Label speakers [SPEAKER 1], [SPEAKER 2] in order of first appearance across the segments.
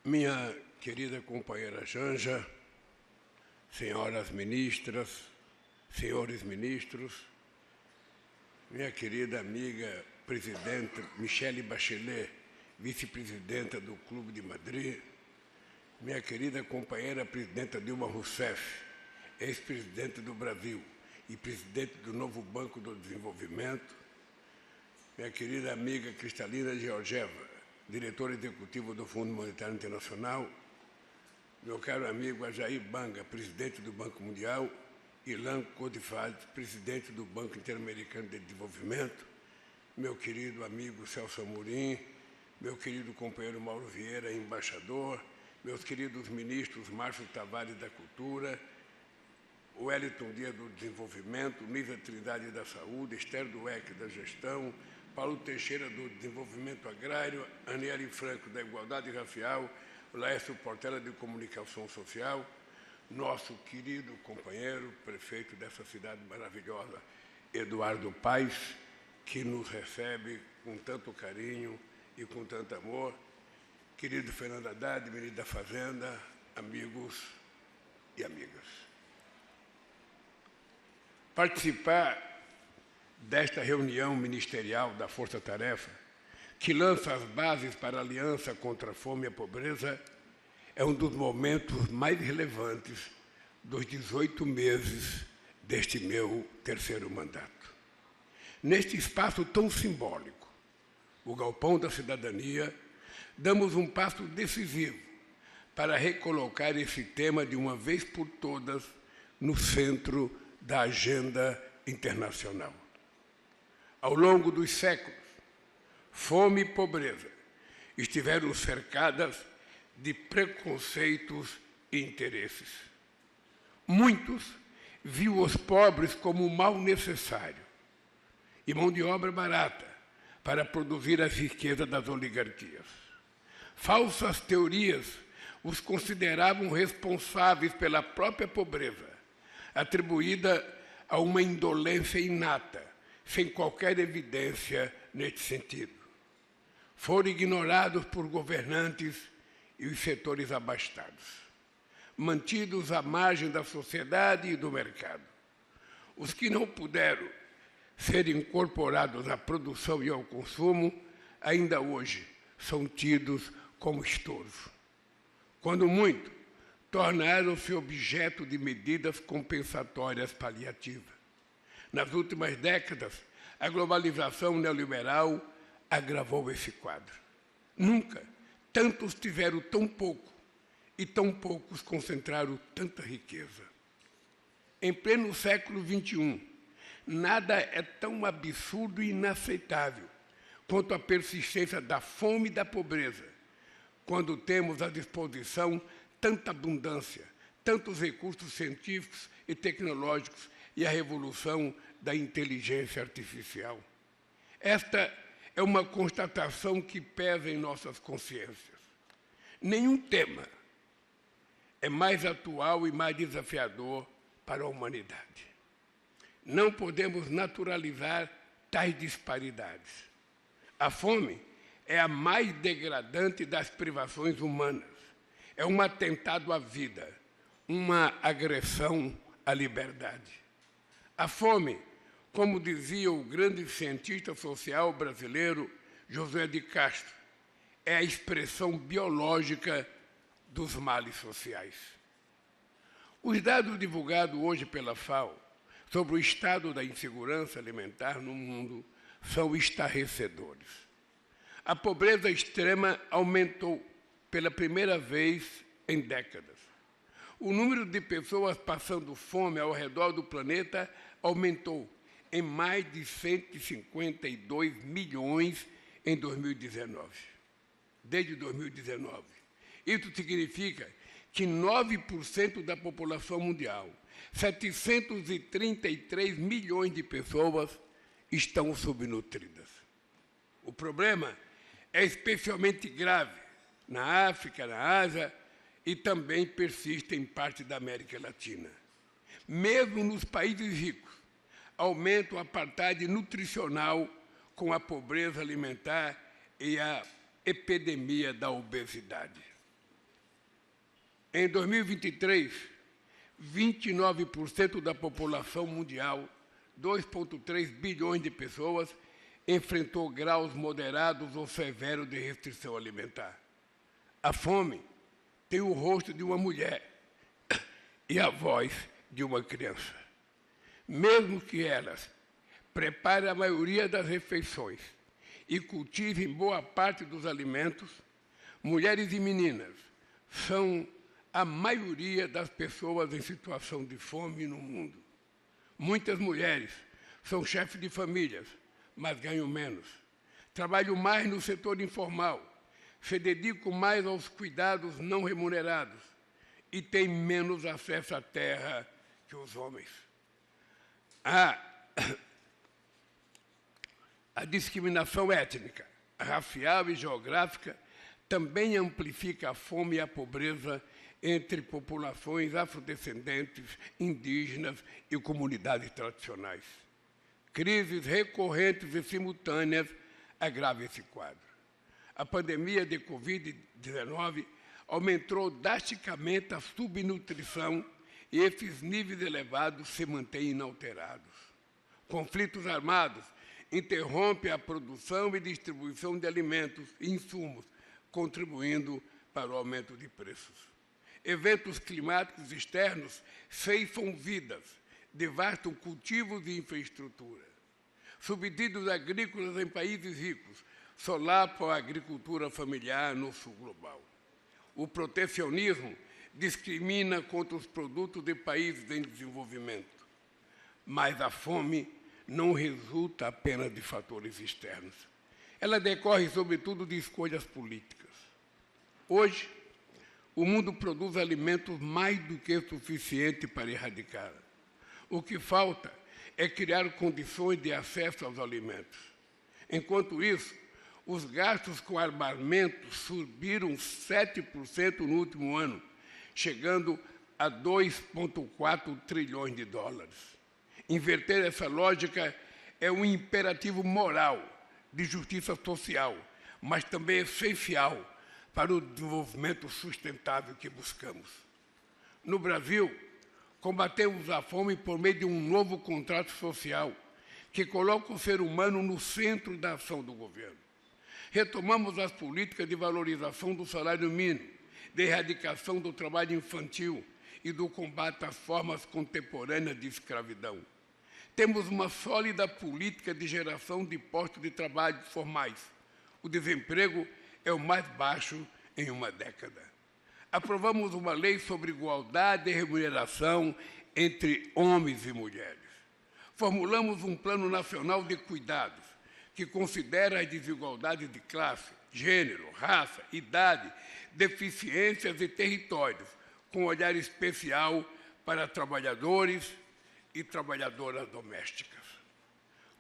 [SPEAKER 1] Minha querida companheira Janja, senhoras ministras, senhores ministros, minha querida amiga presidenta Michelle Bachelet, vice-presidenta do Clube de Madrid, minha querida companheira presidenta Dilma Rousseff, ex-presidente do Brasil e presidente do novo Banco do Desenvolvimento, minha querida amiga Cristalina Georgieva, diretor executivo do Fundo Monetário Internacional, meu caro amigo Ajair Banga, presidente do Banco Mundial, Ilan Codifad, presidente do Banco Interamericano de Desenvolvimento, meu querido amigo Celso Amorim, meu querido companheiro Mauro Vieira, embaixador, meus queridos ministros Márcio Tavares da Cultura, Wellington Dias do Desenvolvimento, Nízia Trindade da Saúde, Esther Dueck da Gestão, Paulo Teixeira do Desenvolvimento Agrário, Aniele Franco da Igualdade Racial, Laércio Portela de Comunicação Social, nosso querido companheiro, prefeito dessa cidade maravilhosa, Eduardo Paes, que nos recebe com tanto carinho e com tanto amor, querido Fernando Haddad, ministro da Fazenda, amigos e amigas. Participar desta reunião ministerial da Força Tarefa, que lança as bases para a aliança contra a fome e a pobreza, é um dos momentos mais relevantes dos 18 meses deste meu terceiro mandato. Neste espaço tão simbólico, o Galpão da Cidadania, damos um passo decisivo para recolocar esse tema de uma vez por todas no centro da agenda internacional. Ao longo dos séculos, fome e pobreza estiveram cercadas de preconceitos e interesses. Muitos viam os pobres como um mal necessário e mão de obra barata para produzir as riquezas das oligarquias. Falsas teorias os consideravam responsáveis pela própria pobreza, atribuída a uma indolência inata, sem qualquer evidência neste sentido. Foram ignorados por governantes e os setores abastados, mantidos à margem da sociedade e do mercado. Os que não puderam ser incorporados à produção e ao consumo, ainda hoje são tidos como estorvo. Quando muito, tornaram-se objeto de medidas compensatórias paliativas. Nas últimas décadas, a globalização neoliberal agravou esse quadro. Nunca tantos tiveram tão pouco e tão poucos concentraram tanta riqueza. Em pleno século XXI, nada é tão absurdo e inaceitável quanto a persistência da fome e da pobreza, quando temos à disposição tanta abundância, tantos recursos científicos e tecnológicos e a revolução da inteligência artificial. Esta é uma constatação que pesa em nossas consciências. Nenhum tema é mais atual e mais desafiador para a humanidade. Não podemos naturalizar tais disparidades. A fome é a mais degradante das privações humanas. É um atentado à vida, uma agressão à liberdade. A fome, como dizia o grande cientista social brasileiro José de Castro, é a expressão biológica dos males sociais. Os dados divulgados hoje pela FAO sobre o estado da insegurança alimentar no mundo são estarrecedores. A pobreza extrema aumentou pela primeira vez em décadas. O número de pessoas passando fome ao redor do planeta aumentou em mais de 152 milhões em 2019. Desde 2019. Isso significa que 9% da população mundial, 733 milhões de pessoas, estão subnutridas. O problema é especialmente grave na África, na Ásia e também persiste em parte da América Latina. Mesmo nos países ricos, aumenta o apartheid nutricional com a pobreza alimentar e a epidemia da obesidade. Em 2023, 29% da população mundial, 2,3 bilhões de pessoas, enfrentou graus moderados ou severos de restrição alimentar. A fome tem o rosto de uma mulher e a voz de uma criança. Mesmo que elas preparem a maioria das refeições e cultivem boa parte dos alimentos, mulheres e meninas são a maioria das pessoas em situação de fome no mundo. Muitas mulheres são chefes de famílias, mas ganham menos. Trabalham mais no setor informal, se dedicam mais aos cuidados não remunerados e têm menos acesso à terra que os homens. A discriminação étnica, racial e geográfica também amplifica a fome e a pobreza entre populações afrodescendentes, indígenas e comunidades tradicionais. Crises recorrentes e simultâneas agravam esse quadro. A pandemia de Covid-19 aumentou drasticamente a subnutrição e esses níveis elevados se mantêm inalterados. Conflitos armados interrompem a produção e distribuição de alimentos e insumos, contribuindo para o aumento de preços. Eventos climáticos externos ceifam vidas, devastam cultivos e infraestrutura. Subsídios agrícolas em países ricos solapam a agricultura familiar no sul global. O protecionismo discrimina contra os produtos de países em desenvolvimento. Mas a fome não resulta apenas de fatores externos. Ela decorre, sobretudo, de escolhas políticas. Hoje, o mundo produz alimentos mais do que suficiente para erradicá-la. O que falta é criar condições de acesso aos alimentos. Enquanto isso, os gastos com armamento subiram 7% no último ano, chegando a 2,4 trilhões de dólares. Inverter essa lógica é um imperativo moral de justiça social, mas também essencial para o desenvolvimento sustentável que buscamos. No Brasil, combatemos a fome por meio de um novo contrato social que coloca o ser humano no centro da ação do governo. Retomamos as políticas de valorização do salário mínimo, de erradicação do trabalho infantil e do combate às formas contemporâneas de escravidão. Temos uma sólida política de geração de postos de trabalho formais. O desemprego é o mais baixo em uma década. Aprovamos uma lei sobre igualdade de remuneração entre homens e mulheres. Formulamos um plano nacional de cuidados que considera as desigualdades de classe, gênero, raça, idade, deficiências e territórios, com olhar especial para trabalhadores e trabalhadoras domésticas.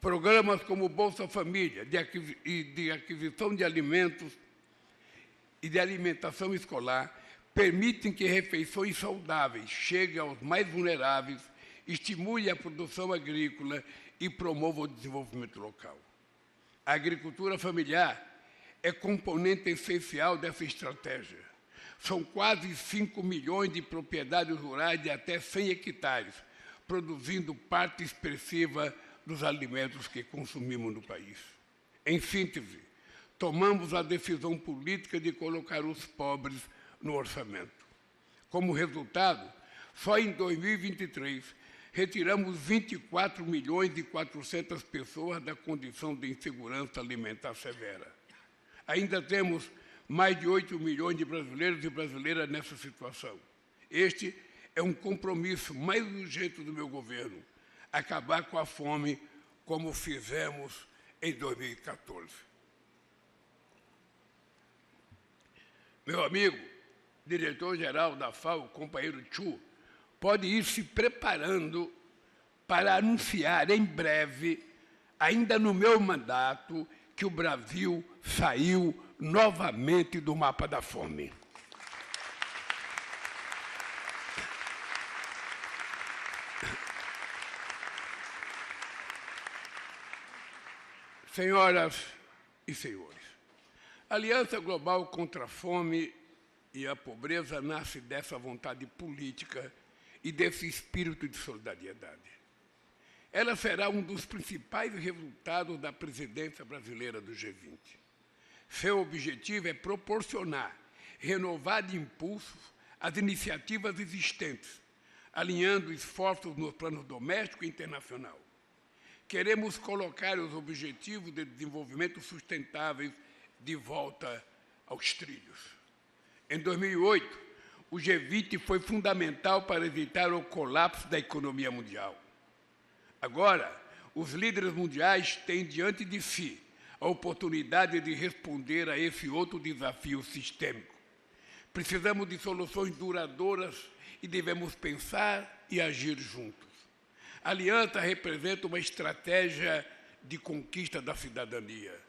[SPEAKER 1] Programas como Bolsa Família, de aquisição de alimentos e de alimentação escolar, permitem que refeições saudáveis cheguem aos mais vulneráveis, estimulem a produção agrícola e promovam o desenvolvimento local. A agricultura familiar é componente essencial dessa estratégia. São quase 5 milhões de propriedades rurais de até 100 hectares, produzindo parte expressiva dos alimentos que consumimos no país. Em síntese, tomamos a decisão política de colocar os pobres no orçamento. Como resultado, só em 2023, retiramos 24 milhões e 400 pessoas da condição de insegurança alimentar severa. Ainda temos mais de 8 milhões de brasileiros e brasileiras nessa situação. Este é um compromisso mais urgente do meu governo, acabar com a fome como fizemos em 2014. Meu amigo, diretor-geral da FAO, companheiro Chu, pode ir se preparando para anunciar em breve, ainda no meu mandato, que o Brasil saiu novamente do mapa da fome. Senhoras e senhores, a Aliança Global contra a Fome e a pobreza nasce dessa vontade política e desse espírito de solidariedade. Ela será um dos principais resultados da presidência brasileira do G20. Seu objetivo é proporcionar renovado impulso às iniciativas existentes, alinhando esforços nos planos doméstico e internacional. Queremos colocar os objetivos de desenvolvimento sustentáveis de volta aos trilhos. Em 2008, o G20 foi fundamental para evitar o colapso da economia mundial. Agora, os líderes mundiais têm diante de si a oportunidade de responder a esse outro desafio sistêmico. Precisamos de soluções duradouras e devemos pensar e agir juntos. A aliança representa uma estratégia de conquista da cidadania.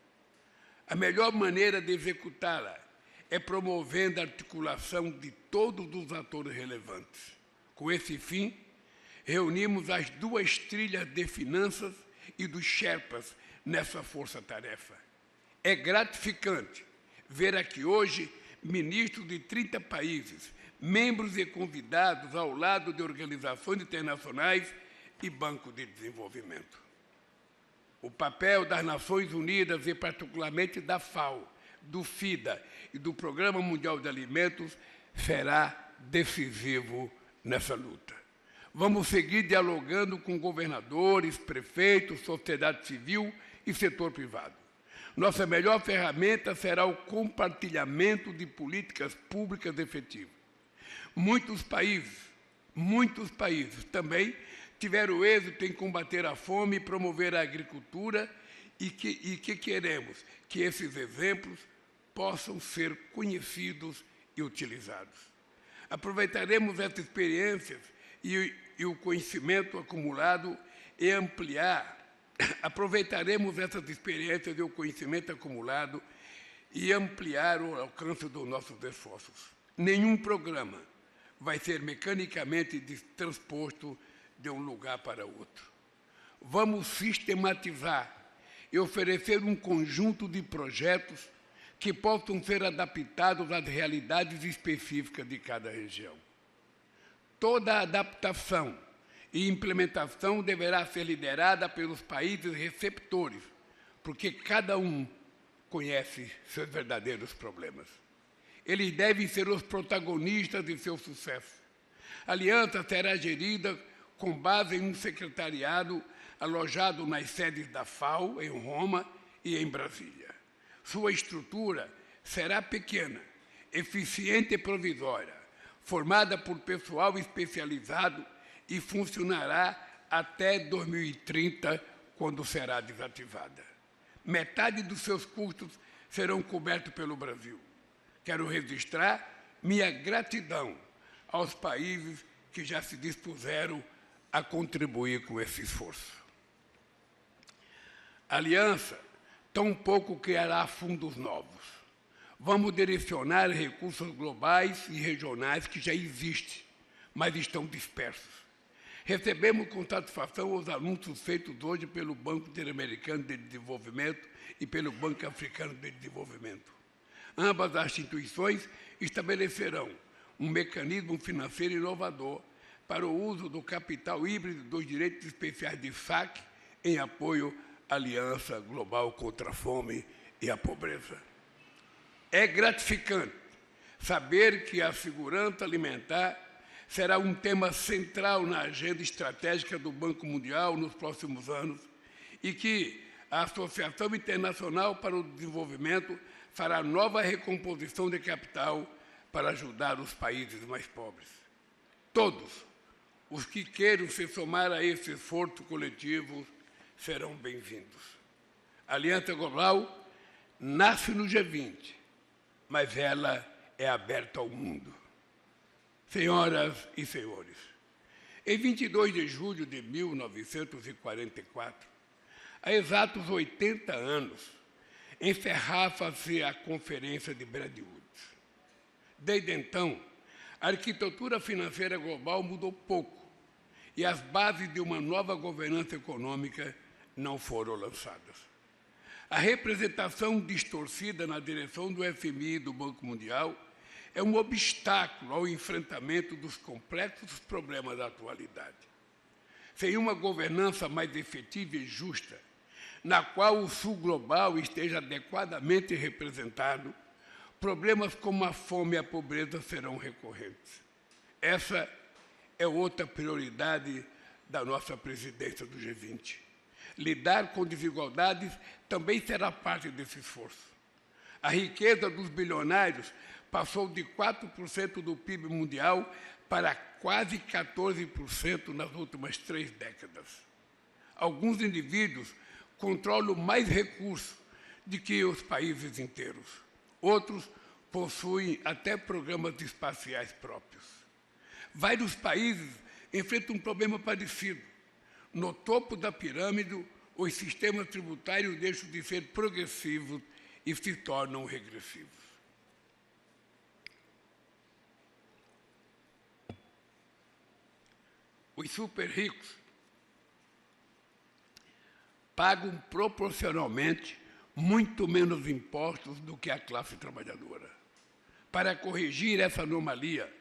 [SPEAKER 1] A melhor maneira de executá-la é promovendo a articulação de todos os atores relevantes. Com esse fim, reunimos as duas trilhas de finanças e dos Sherpas nessa força-tarefa. É gratificante ver aqui hoje ministros de 30 países, membros e convidados ao lado de organizações internacionais e Banco de Desenvolvimento. O papel das Nações Unidas, e particularmente da FAO, do FIDA e do Programa Mundial de Alimentos, será decisivo nessa luta. Vamos seguir dialogando com governadores, prefeitos, sociedade civil e setor privado. Nossa melhor ferramenta será o compartilhamento de políticas públicas efetivas. Muitos países também tiveram êxito em combater a fome e promover a agricultura e que queremos que esses exemplos possam ser conhecidos e utilizados. Aproveitaremos essas experiências e o conhecimento acumulado e ampliar o alcance dos nossos esforços. Nenhum programa vai ser mecanicamente transposto de um lugar para outro. Vamos sistematizar e oferecer um conjunto de projetos que possam ser adaptados às realidades específicas de cada região. Toda a adaptação e implementação deverá ser liderada pelos países receptores, porque cada um conhece seus verdadeiros problemas. Eles devem ser os protagonistas de seu sucesso. A aliança será gerida com base em um secretariado alojado nas sedes da FAO, em Roma e em Brasília. Sua estrutura será pequena, eficiente e provisória, formada por pessoal especializado e funcionará até 2030, quando será desativada. Metade dos seus custos serão cobertos pelo Brasil. Quero registrar minha gratidão aos países que já se dispuseram a contribuir com esse esforço. A aliança tampouco criará fundos novos. Vamos direcionar recursos globais e regionais que já existem, mas estão dispersos. Recebemos com satisfação os anúncios feitos hoje pelo Banco Interamericano de Desenvolvimento e pelo Banco Africano de Desenvolvimento. Ambas as instituições estabelecerão um mecanismo financeiro inovador para o uso do capital híbrido dos direitos especiais de saque em apoio à Aliança Global contra a Fome e a Pobreza. É gratificante saber que a segurança alimentar será um tema central na agenda estratégica do Banco Mundial nos próximos anos e que a Associação Internacional para o Desenvolvimento fará nova recomposição de capital para ajudar os países mais pobres. Todos os que queiram se somar a esse esforço coletivo serão bem-vindos. A Aliança Global nasce no G20, mas ela é aberta ao mundo. Senhoras e senhores, em 22 de julho de 1944, há exatos 80 anos, encerrava-se a Conferência de Bretton Woods. Desde então, a arquitetura financeira global mudou pouco e as bases de uma nova governança econômica não foram lançadas. A representação distorcida na direção do FMI e do Banco Mundial é um obstáculo ao enfrentamento dos complexos problemas da atualidade. Sem uma governança mais efetiva e justa, na qual o Sul global esteja adequadamente representado, problemas como a fome e a pobreza serão recorrentes. Essa é outra prioridade da nossa presidência do G20. Lidar com desigualdades também será parte desse esforço. A riqueza dos bilionários passou de 4% do PIB mundial para quase 14% nas últimas 3 décadas. Alguns indivíduos controlam mais recursos do que os países inteiros. Outros possuem até programas espaciais próprios. Vários países enfrentam um problema parecido. No topo da pirâmide, os sistemas tributários deixam de ser progressivos e se tornam regressivos. Os super ricos pagam proporcionalmente muito menos impostos do que a classe trabalhadora. Para corrigir essa anomalia,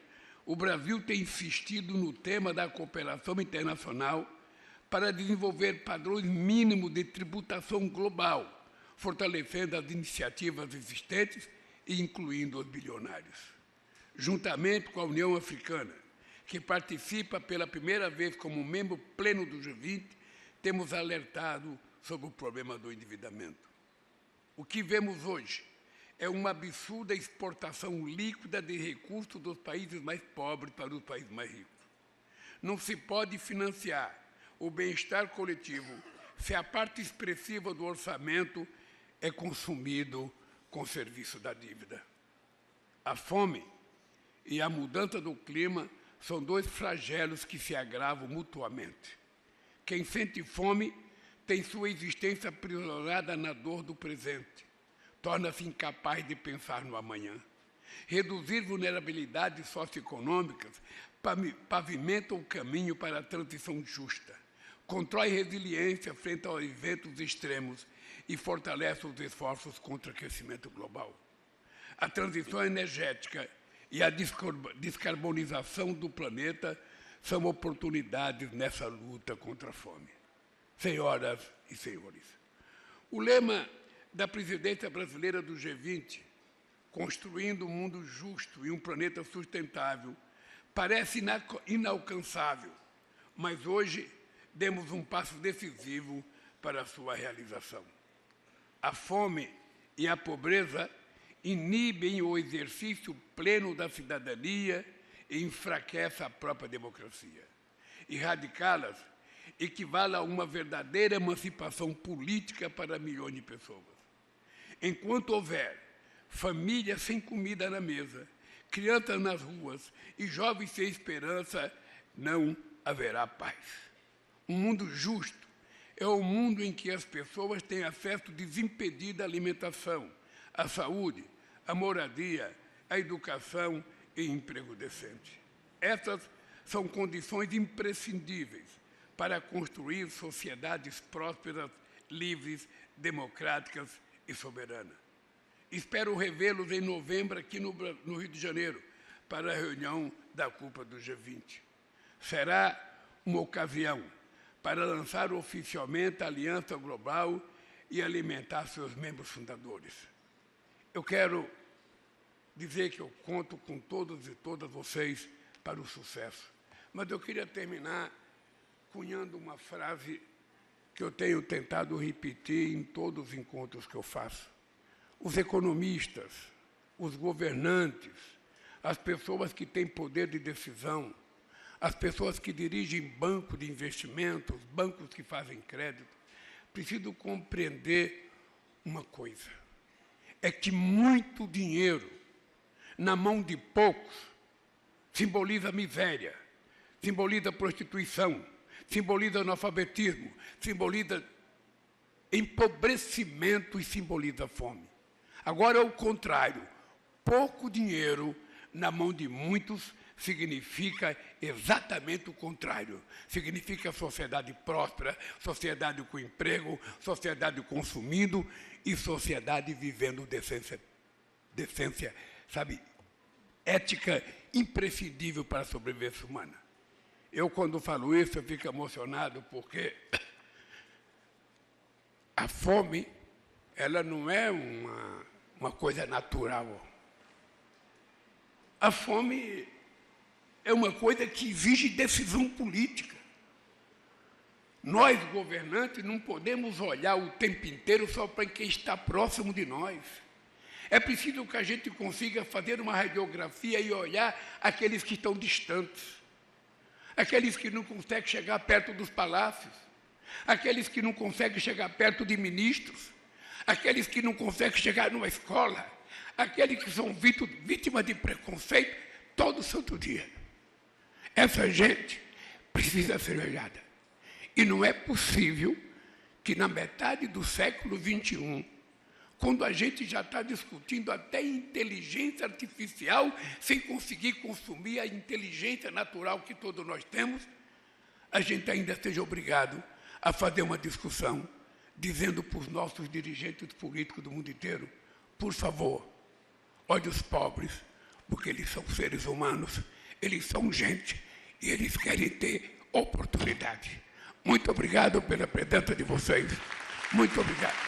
[SPEAKER 1] o Brasil tem insistido no tema da cooperação internacional para desenvolver padrões mínimos de tributação global, fortalecendo as iniciativas existentes e incluindo os bilionários. Juntamente com a União Africana, que participa pela primeira vez como membro pleno do G20, temos alertado sobre o problema do endividamento. O que vemos hoje é uma absurda exportação líquida de recursos dos países mais pobres para os países mais ricos. Não se pode financiar o bem-estar coletivo se a parte expressiva do orçamento é consumido com o serviço da dívida. A fome e a mudança do clima são 2 flagelos que se agravam mutuamente. Quem sente fome tem sua existência aprisionada na dor do presente, torna-se incapaz de pensar no amanhã. Reduzir vulnerabilidades socioeconômicas pavimenta o caminho para a transição justa, constrói resiliência frente aos eventos extremos e fortalece os esforços contra o aquecimento global. A transição energética e a descarbonização do planeta são oportunidades nessa luta contra a fome. Senhoras e senhores, o lema da presidência brasileira do G20, construindo um mundo justo e um planeta sustentável, parece inalcançável, mas hoje demos um passo decisivo para a sua realização. A fome e a pobreza inibem o exercício pleno da cidadania e enfraquecem a própria democracia. Erradicá-las equivale a uma verdadeira emancipação política para milhões de pessoas. Enquanto houver famílias sem comida na mesa, crianças nas ruas e jovens sem esperança, não haverá paz. Um mundo justo é o mundo em que as pessoas têm acesso desimpedido à alimentação, à saúde, à moradia, à educação e emprego decente. Essas são condições imprescindíveis para construir sociedades prósperas, livres, democráticas e soberanas. Espero revê-los em novembro aqui no Rio de Janeiro, para a reunião da cúpula do G20. Será uma ocasião para lançar oficialmente a Aliança Global e alimentar seus membros fundadores. Eu quero dizer que eu conto com todos e todas vocês para o sucesso. Mas eu queria terminar cunhando uma frase que eu tenho tentado repetir em todos os encontros que eu faço. Os economistas, os governantes, as pessoas que têm poder de decisão, as pessoas que dirigem bancos de investimentos, bancos que fazem crédito, precisam compreender uma coisa. É que muito dinheiro na mão de poucos simboliza miséria, simboliza prostituição, simboliza analfabetismo, simboliza empobrecimento e simboliza fome. Agora é o contrário. Pouco dinheiro na mão de muitos significa exatamente o contrário. Significa sociedade próspera, sociedade com emprego, sociedade consumindo e sociedade vivendo decência, sabe, ética imprescindível para a sobrevivência humana. Eu, quando falo isso, eu fico emocionado, porque a fome, ela não é uma coisa natural. A fome é uma coisa que exige decisão política. Nós, governantes, não podemos olhar o tempo inteiro só para quem está próximo de nós. É preciso que a gente consiga fazer uma radiografia e olhar aqueles que estão distantes, aqueles que não conseguem chegar perto dos palácios, aqueles que não conseguem chegar perto de ministros, aqueles que não conseguem chegar numa escola, aqueles que são vítimas de preconceito todo santo dia. Essa gente precisa ser olhada. E não é possível que na metade do século XXI, quando a gente já está discutindo até inteligência artificial, sem conseguir consumir a inteligência natural que todos nós temos, a gente ainda seja obrigado a fazer uma discussão, dizendo para os nossos dirigentes políticos do mundo inteiro, por favor, olhe os pobres, porque eles são seres humanos, eles são gente, e eles querem ter oportunidade. Muito obrigado pela presença de vocês. Muito obrigado.